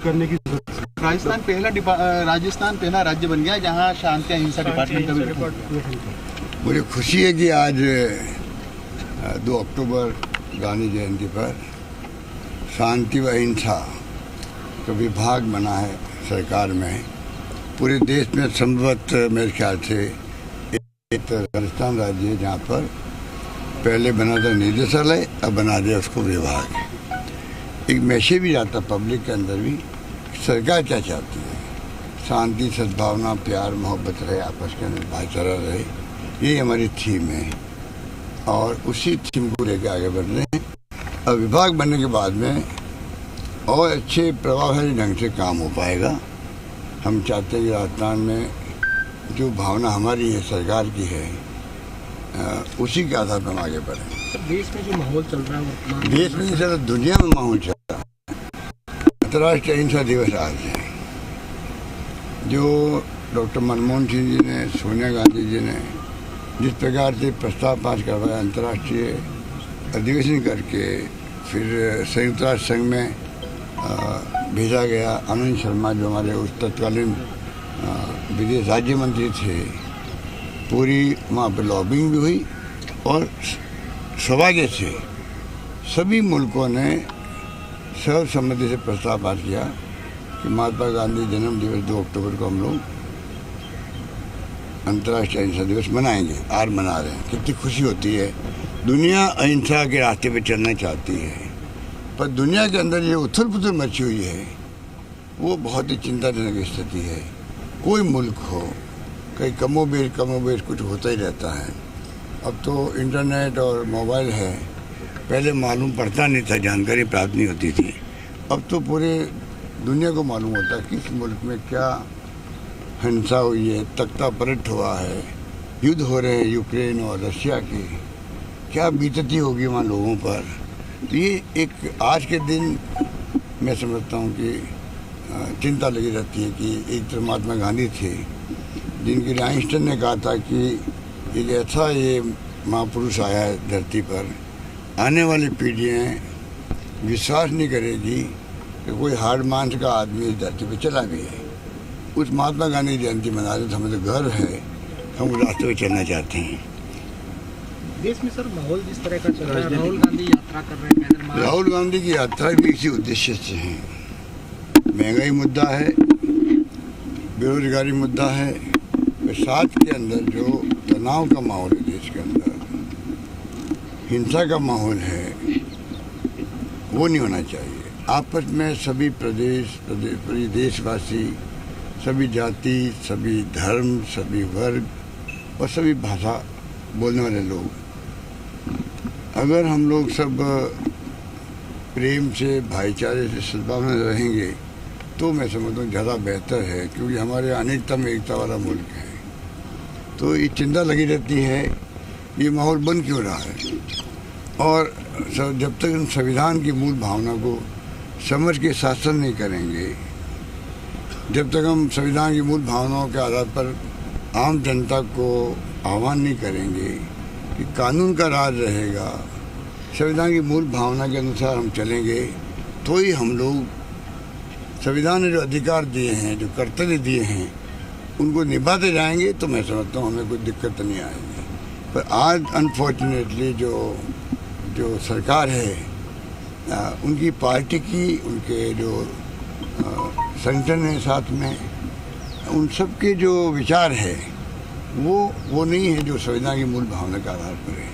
करने की जरूरत है। राजस्थान पहला राज्य बन गया जहां शांति अहिंसा डिपार्टमेंट का भी गठन। मुझे खुशी है कि आज 2 अक्टूबर गांधी जयंती पर शांति व अहिंसा का विभाग बना है सरकार में। पूरे देश में संभवतः मेरे ख्याल से एक राजस्थान राज्य है जहाँ पर पहले बना था निदेशालय, अब बना दिया उसको विभाग। एक मैसेज भी जाता पब्लिक के अंदर भी, सरकार क्या चाहती है, शांति सद्भावना प्यार मोहब्बत रहे, आपस के अंदर भाईचारा रहे, ये हमारी थीम है और उसी थीम को लेकर आगे बढ़ रहे हैं। अब विभाग बनने के बाद में और अच्छे प्रभावशाली ढंग से काम हो पाएगा। हम चाहते हैं कि राजस्थान में जो भावना हमारी है, सरकार की है, उसी के आधार पर हम आगे बढ़ें। देश में जो माहौल चल रहा है, देश में सारा दुनिया में माहौल चल रहा है। अंतर्राष्ट्रीय अहिंसा दिवस आज है, जो डॉक्टर मनमोहन सिंह जी ने, सोनिया गांधी जी ने जिस प्रकार से प्रस्ताव पास करवाया, अंतर्राष्ट्रीय अधिवेशन करके फिर संयुक्त राष्ट्र संघ में भेजा गया। आनंद शर्मा जो हमारे उस तत्कालीन विदेश राज्य मंत्री थे, पूरी वहाँ पर लॉबिंग भी हुई और सौभाग्य से सभी मुल्कों ने सर्वसम्मति से प्रस्ताव पास किया कि महात्मा गांधी जन्म दिवस 2 अक्टूबर को हम लोग अंतर्राष्ट्रीय अहिंसा दिवस मनाएंगे। आज मना रहे हैं, कितनी खुशी होती है। दुनिया अहिंसा के रास्ते पे चलना चाहती है, पर दुनिया के अंदर ये उथल पुथल मची हुई है, वो बहुत ही चिंताजनक स्थिति है। कोई मुल्क हो, कहीं कमोबेश कुछ होता ही रहता है। अब तो इंटरनेट और मोबाइल है, पहले मालूम पड़ता नहीं था, जानकारी प्राप्त नहीं होती थी। अब तो पूरे दुनिया को मालूम होता है किस मुल्क में क्या हिंसा हुई है, तख्ता पलट हुआ है, युद्ध हो रहे हैं यूक्रेन और रशिया के, क्या बीतती होगी वहाँ लोगों पर। तो ये एक आज के दिन मैं समझता हूँ कि चिंता लगी रहती है कि एक तरफ महात्मा गांधी थे, जिनकी आइंस्टाइन ने कहा था कि एक ऐसा ये महापुरुष आया है धरती पर, आने वाली पीढ़ियाँ विश्वास नहीं करेगी कि कोई हार्ड मांस का आदमी इस धरती पर चला भी है। उस महात्मा गांधी जयंती मना रहे, तो हमें तो गर्व है, हम उस रास्ते पर चलना चाहते हैं। देश में सर माहौल जिस तरह का चल रहा है, राहुल गांधी यात्रा कर रहे हैं, राहुल गांधी की यात्रा भी इसी उद्देश्य से है। महंगाई मुद्दा है, बेरोजगारी मुद्दा है, साथ के अंदर जो तनाव का माहौल है देश के अंदर, हिंसा का माहौल है, वो नहीं होना चाहिए। आपस में सभी पूरी देशवासी, सभी जाति, सभी धर्म, सभी वर्ग और सभी भाषा बोलने वाले लोग, अगर हम लोग सब प्रेम से, भाईचारे से, सद्भावना से रहेंगे तो मैं समझता हूँ ज़्यादा बेहतर है, क्योंकि हमारे अनेकता में एकता वाला मुल्क है। तो ये चिंता लगी रहती है, ये माहौल बन क्यों रहा है। और जब तक हम संविधान की मूल भावना को समझ के शासन नहीं करेंगे, जब तक हम संविधान की मूल भावनाओं के आधार पर आम जनता को आह्वान नहीं करेंगे कि कानून का राज रहेगा, संविधान की मूल भावना के अनुसार हम चलेंगे, तो ही हम लोग संविधान ने जो अधिकार दिए हैं, जो कर्तव्य दिए हैं, उनको निभाते जाएंगे, तो मैं समझता हूँ हमें कोई दिक्कत नहीं आएगी। पर आज अनफॉर्चुनेटली जो सरकार है, उनकी पार्टी की, उनके जो संगठन है साथ में, उन सब के जो विचार है वो नहीं है जो संविधान की मूल भावना के आधार पर है।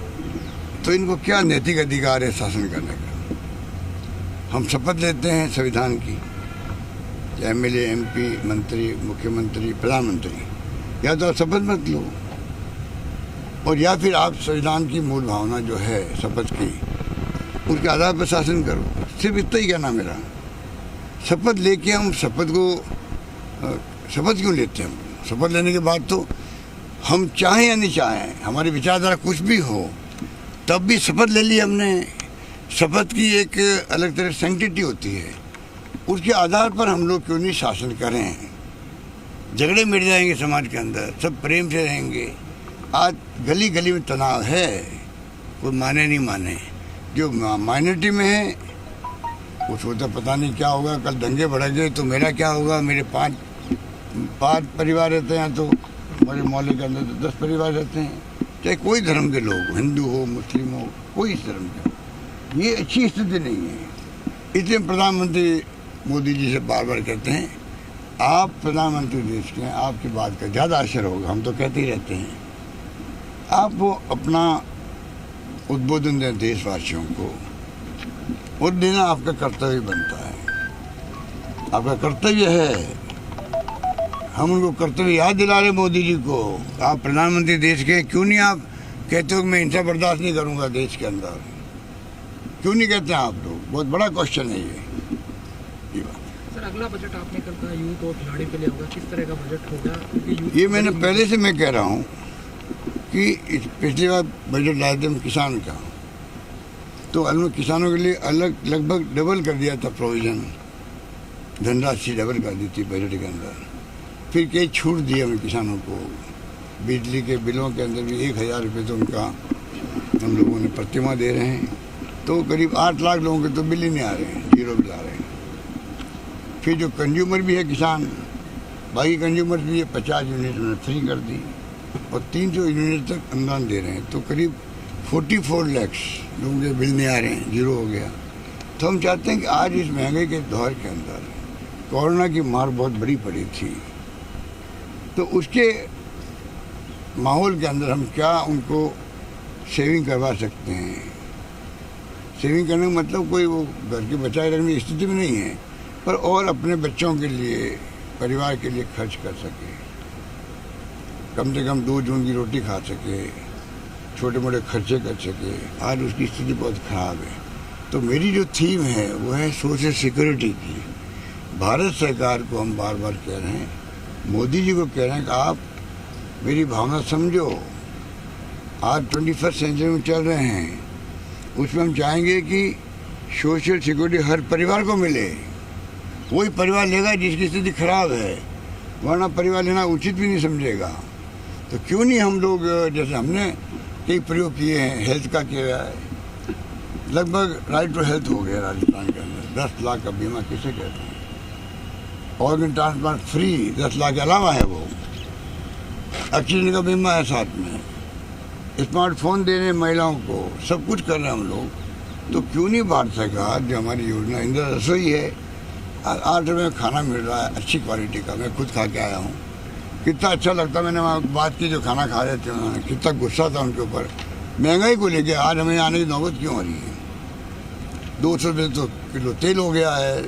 तो इनको क्या नैतिक अधिकार है शासन करने का। हम शपथ लेते हैं संविधान की, एमएलए, एमपी, मंत्री, मुख्यमंत्री, प्रधानमंत्री, या तो आप शपथ मत लो, और या फिर आप संविधान की मूल भावना जो है शपथ की, उसके आधार पर शासन करो। सिर्फ इतना ही कहना मेरा। शपथ लेके हम शपथ क्यों लेते हैं? शपथ लेने के बाद तो हम चाहें या नहीं चाहें, हमारी विचारधारा कुछ भी हो, तब भी शपथ ले ली हमने। शपथ की एक अलग तरह सैंक्टिटी होती है, उसके आधार पर हम लोग क्यों नहीं शासन करें। झगड़े मिट जाएंगे समाज के अंदर, सब प्रेम से रहेंगे। आज गली गली में तनाव है, कोई माने नहीं माने। जो माइनॉरिटी में है कुछ होता पता नहीं क्या होगा, कल दंगे भड़क गए तो मेरा क्या होगा। मेरे पाँच परिवार रहते हैं, तो हमारे मोहल्ले के अंदर तो 10 परिवार रहते हैं, चाहे कोई धर्म के लोग, हिंदू हो मुस्लिम हो, कोई इस धर्म का। ये अच्छी स्थिति नहीं है। इसलिए प्रधानमंत्री मोदी जी से बार बार कहते हैं, आप प्रधानमंत्री देश के हैं, आपकी बात का ज़्यादा असर होगा। हम तो कहते ही रहते हैं, आप वो अपना उद्बोधन दें देशवासियों को, और देना आपका कर्तव्य बनता है। आपका कर्तव्य है, हम उनको कर्तव्य याद दिला रहे मोदी जी को। आप प्रधानमंत्री देश के, क्यों नहीं आप कहते हो कि मैं हिंसा बर्दाश्त नहीं करूंगा देश के अंदर? क्यों नहीं कहते हैं आप लोग? बहुत बड़ा क्वेश्चन है ये बात। सर, अगला बजट आपने कल कहा यूथ और खिलाड़ी के लिए होगा, किस तरह का बजट होगा? ये मैंने पहले से मैं कह रहा हूँ कि पिछली बार बजट लाए थे हम किसान का, तो अलग किसानों के लिए अलग लगभग डबल कर दिया था प्रोविज़न, धनराशि डबल कर दी थी बजट के अंदर। फिर कई छूट दी हमने किसानों को, बिजली के बिलों के अंदर भी 1000 रुपये तो उनका हम लोगों ने प्रतिमाह दे रहे हैं। तो करीब 8 लाख लोगों के तो बिल ही नहीं आ रहे हैं, 0 बिल आ रहे हैं। फिर जो कंज्यूमर भी है किसान, बाकी कंज्यूमर के लिए 50 यूनिट उन्होंने फ्री कर दी, और 300 यूनिट तक अनुदान दे रहे हैं। तो करीब 44 लाख लोगों के बिल नहीं आ रहे हैं, 0 हो गया। तो हम चाहते हैं कि आज इस महंगाई के दौर के अंदर, कोरोना की मार बहुत बड़ी पड़ी थी, तो उसके माहौल के अंदर हम क्या उनको सेविंग करवा सकते हैं। सेविंग करने का मतलब कोई वो घर के बचाए रखने की स्थिति में नहीं है, पर और अपने बच्चों के लिए, परिवार के लिए खर्च कर सके, कम से कम 2 जून की रोटी खा सके, छोटे मोटे खर्चे कर सके। आज उसकी स्थिति बहुत ख़राब है। तो मेरी जो थीम है वो है सोशल सिक्योरिटी की। भारत सरकार को हम बार बार कह रहे हैं, मोदी जी को कह रहे हैं कि आप मेरी भावना समझो। आज 21st सेंचुरी में चल रहे हैं, उसमें हम चाहेंगे कि सोशल सिक्योरिटी हर परिवार को मिले। वही परिवार लेगा जिसकी स्थिति खराब है, वरना परिवार लेना उचित भी नहीं समझेगा। तो क्यों नहीं हम लोग, जैसे हमने कई प्रयोग किए हैं, हेल्थ का किया है, लगभग राइट टू हेल्थ हो गया राजस्थान के अंदर। 10 लाख का बीमा किसे कहते हैं? ऑर्गन ट्रांसप्लांट फ्री 10 लाख के अलावा है वो। ऑक्सीजन का बीमा है साथ में, स्मार्टफोन दे रहे हैं महिलाओं को, सब कुछ कर रहे हैं हम लोग। तो क्यों नहीं भारत सरकार जो हमारी योजना इंदिरा रसोई है, 8 रुपये में खाना मिल रहा है अच्छी क्वालिटी का। मैं खुद खा के आया हूँ, कितना अच्छा लगता। मैंने वहाँ बात की, जो खाना खा रहे थे उन्होंने, कितना गुस्सा था उनके ऊपर महंगाई को लेके। आज हमें आने की नौबत क्यों हो रही है? 200 रुपये तो किलो तेल हो गया है,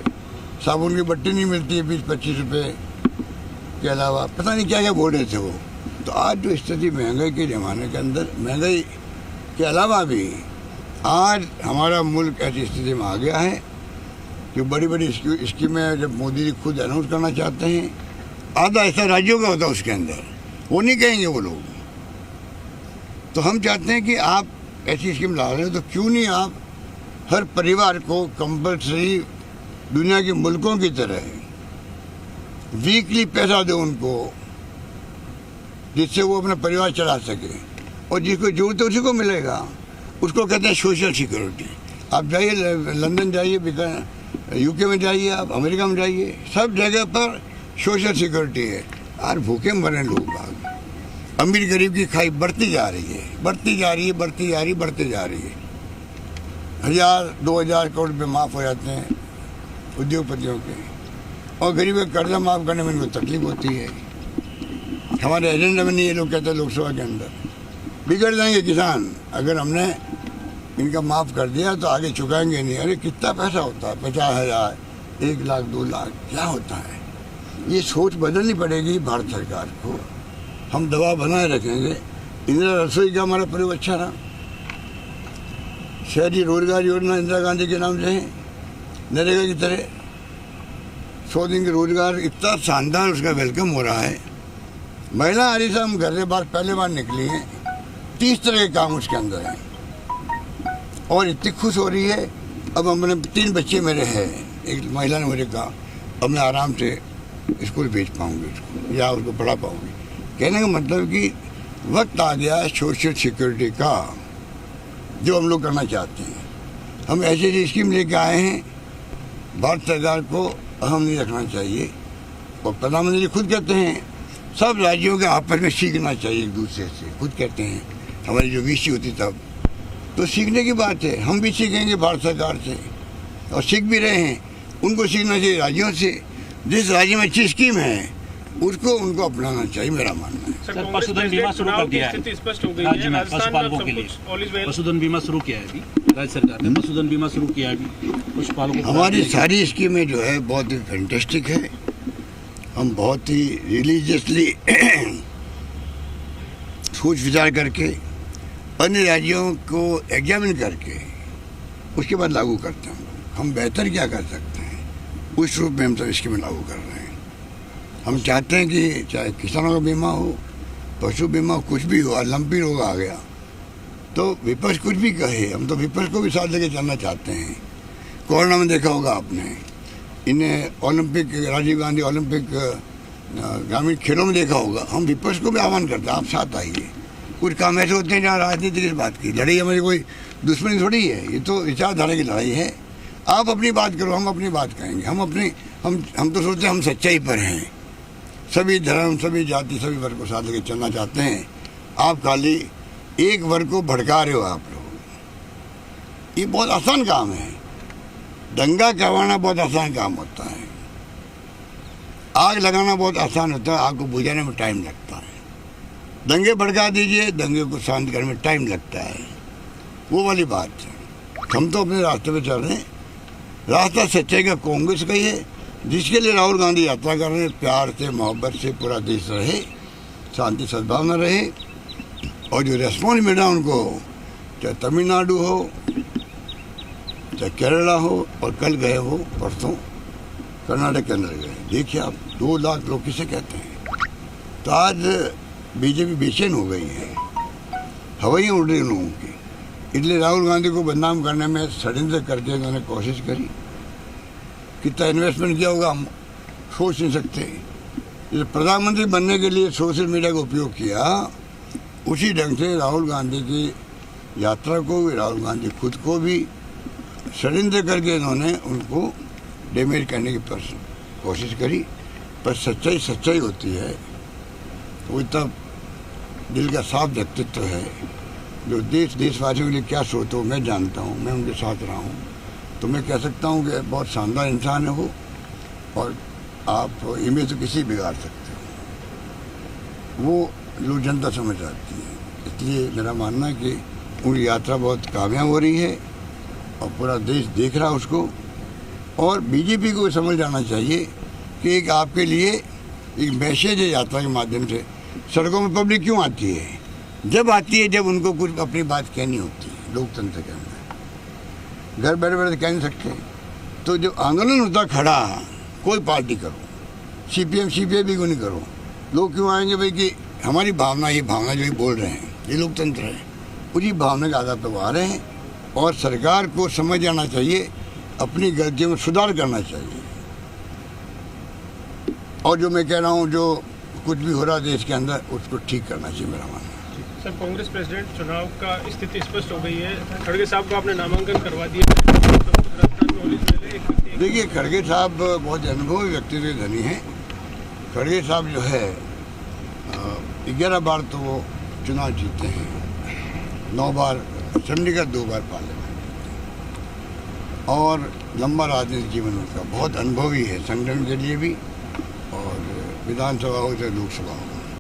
साबुन की बट्टी नहीं मिलती है 20-25 रुपये के अलावा, पता नहीं क्या क्या बोल रहे थे वो। तो आज जो स्थिति महंगाई के ज़माने के अंदर, महंगाई के अलावा भी आज हमारा मुल्क ऐसी स्थिति में आ गया है कि बड़ी बड़ी स्कीमें जब मोदी जी खुद अनाउंस करना चाहते हैं, आधा हिस्सा राज्यों का होता है उसके अंदर, वो नहीं कहेंगे वो लोग। तो हम चाहते हैं कि आप ऐसी स्कीम ला रहे हो, तो क्यों नहीं आप हर परिवार को कंपल्सरी दुनिया के मुल्कों की तरह वीकली पैसा दो उनको, जिससे वो अपना परिवार चला सके, और जिसको जरूरत है उसी को मिलेगा। उसको कहते हैं सोशल सिक्योरिटी। आप जाइए लंदन जाइए, यूके में जाइए, आप अमेरिका में जाइए, सब जगह पर सोशल सिक्योरिटी है। आज भूखे मरे लोग बाग, अमीर गरीब की खाई बढ़ती जा रही है, बढ़ती जा रही है, बढ़ती जा रही, बढ़ती जा रही है। 1000-2000 करोड़ रुपये माफ़ हो जाते हैं उद्योगपतियों के, और गरीब का कर्जा माफ़ करने में इनको तकलीफ होती है। हमारे एजेंडा में नहीं, ये लोग कहते हैं लोकसभा के अंदर बिगड़ जाएंगे किसान अगर हमने इनका माफ़ कर दिया तो आगे चुकाएंगे नहीं। अरे कितना पैसा होता है, 50,000, 1 लाख, 2 लाख, क्या होता है? ये सोच बदलनी पड़ेगी भारत सरकार को। हम दबाव बनाए रखेंगे। इंदिरा रसोई का हमारा प्रयोग अच्छा रहा, शहरी रोजगार योजना इंदिरा गांधी के नाम से है, नरेगा की तरह 100 दिन के रोजगार, इतना शानदार उसका वेलकम हो रहा है। महिला आरिसा हम घर से बाहर पहले बार निकली हैं, 30 तरह के काम उसके अंदर हैं, और इतनी खुश हो रही है। अब हमने 3 बच्चे मेरे हैं, एक महिला ने मुझे कहा अब मैं आराम से स्कूल भेज पाऊंगी उसको, या उसको पढ़ा पाऊंगी। कहने का मतलब कि वक्त आ गया सोशल सिक्योरिटी का, जो हम लोग करना चाहते हैं। हम ऐसी स्कीम लेके आए हैं भारत सरकार को अहम नहीं रखना चाहिए। और प्रधानमंत्री खुद कहते हैं सब राज्यों के आपस में सीखना चाहिए एक दूसरे से, खुद कहते हैं। हमारी जो वीसी होती तब तो सीखने की बात है, हम भी सीखेंगे भारत सरकार से और सीख भी रहे हैं। उनको सीखना चाहिए राज्यों से, जिस राज्य में अच्छी स्कीम है उसको उनको अपनाना चाहिए, मेरा मानना है। सर, पशुधन बीमा शुरू कर दिया है स्पष्ट हो गई राज्य है, में राजस्थान पशुपालकों में के सब कुछ all is लिए। well। पशुधन बीमा शुरू किया है अभी राज्य सरकार ने, पशुधन बीमा शुरू किया है अभी पशुपालकों को। हमारी सारी स्कीमें जो है बहुत ही फैंटेस्टिक है। हम बहुत ही रिलीजियसली सोच विचार करके अन्य राज्यों को एग्जामिन करके उसके बाद लागू करते हैं। हम बेहतर क्या कर सकते हैं उस रूप में हम सब स्कीमें लागू कर रहे हैं। हम चाहते हैं कि चाहे किसानों का बीमा हो, पशु बीमा, कुछ भी हो, लंपी रोग आ गया तो विपक्ष कुछ भी कहे, हम तो विपक्ष को भी साथ लेके चलना चाहते हैं। कोरोना में देखा होगा आपने, इन्हें ओलंपिक, राजीव गांधी ओलंपिक ग्रामीण खेलों में देखा होगा। हम विपक्ष को भी आह्वान करते हैं, आप साथ आइए। कुछ काम ऐसे होते हैं जहाँ राजनीति किस बात की, लड़ाई हमारी कोई दुश्मनी थोड़ी है, ये तो विचारधारा की लड़ाई है। आप अपनी बात करो, हम अपनी बात कहेंगे। हम तो सोचते हैं हम सच्चाई पर हैं, सभी धर्म, सभी जाति, सभी वर्ग को साथ लेके चलना चाहते हैं। आप खाली एक वर्ग को भड़का रहे हो आप लोग। ये बहुत आसान काम है, दंगा करवाना बहुत आसान काम होता है, आग लगाना बहुत आसान होता है, आग को बुझाने में टाइम लगता है। दंगे भड़का दीजिए, दंगे को शांत करने में टाइम लगता है, वो वाली बात है। हम तो अपने रास्ते पे चल रहे हैं, रास्ता सच्चाई का कांग्रेस का ही है, जिसके लिए राहुल गांधी यात्रा कर रहे हैं। प्यार से, मोहब्बत से पूरा देश रहे, शांति सद्भावना रहे। और जो रेस्पॉन्स मिल रहा है उनको, चाहे तमिलनाडु हो, चाहे केरला हो, और कल गए हो परसों कर्नाटक के अंदर गए, देखिए आप 2 लाख लोग किसे कहते हैं। तो आज बीजेपी बेचैन हो गई है, हवाइयाँ उड़ रही लोगों की। इसलिए राहुल गांधी को बदनाम करने में षड्यंत्र करके उन्होंने कोशिश करी। कितना इन्वेस्टमेंट किया होगा हम सोच नहीं सकते। प्रधानमंत्री बनने के लिए सोशल मीडिया का उपयोग किया, उसी ढंग से राहुल गांधी की यात्रा को, राहुल गांधी खुद को भी षड्यंत्र करके इन्होंने उनको डैमेज करने की कोशिश करी। पर सच्चाई सच्चाई होती है, वो तब दिल का साफ व्यक्तित्व है जो देशवासियों के लिए क्या सोचते हो मैं जानता हूँ, मैं उनके साथ रहा हूँ। तो मैं कह सकता हूँ कि बहुत शानदार इंसान है वो, और आप इमेज तो किसी बिगाड़ सकते हो, वो जो जनता समझ आती है। इसलिए मेरा मानना है कि उनकी यात्रा बहुत कामयाब हो रही है और पूरा देश देख रहा है उसको। और बीजेपी को समझ जाना चाहिए कि एक आपके लिए एक मैसेज है यात्रा के माध्यम से। सड़कों में पब्लिक क्यों आती है? जब आती है जब उनको कुछ अपनी बात कहनी होती है, लोकतंत्र के अंदर। घर बैठे बैठे कह नहीं सकते। तो जो आंदोलन होता खड़ा, कोई पार्टी करो, सीपीएम सीपीआई भी क्यों नहीं करो, लोग क्यों आएंगे भाई कि हमारी भावना, ये भावना जो बोल रहे हैं, ये लोकतंत्र है, उसी भावना के आधार पर वो आ रहे हैं। और सरकार को समझ आना चाहिए, अपनी गलतियों में सुधार करना चाहिए। और जो मैं कह रहा हूँ, जो कुछ भी हो रहा है देश के अंदर, उसको ठीक करना चाहिए, मेरा मानना है। सर, कांग्रेस प्रेसिडेंट चुनाव का स्थिति स्पष्ट हो गई है। खड़गे साहब को आपने नामांकन करवा दिया। देखिए, खड़गे साहब बहुत अनुभवी व्यक्तित्व धनी हैं। खड़गे साहब जो है 11 बार तो वो चुनाव जीते हैं, 9 बार असेंबली का, 2 बार पार्लियामेंट, और लंबा राजनीतिक जीवन उनका बहुत अनुभवी है, संगठन के लिए भी, और विधानसभा हो चाहे लोकसभा हो।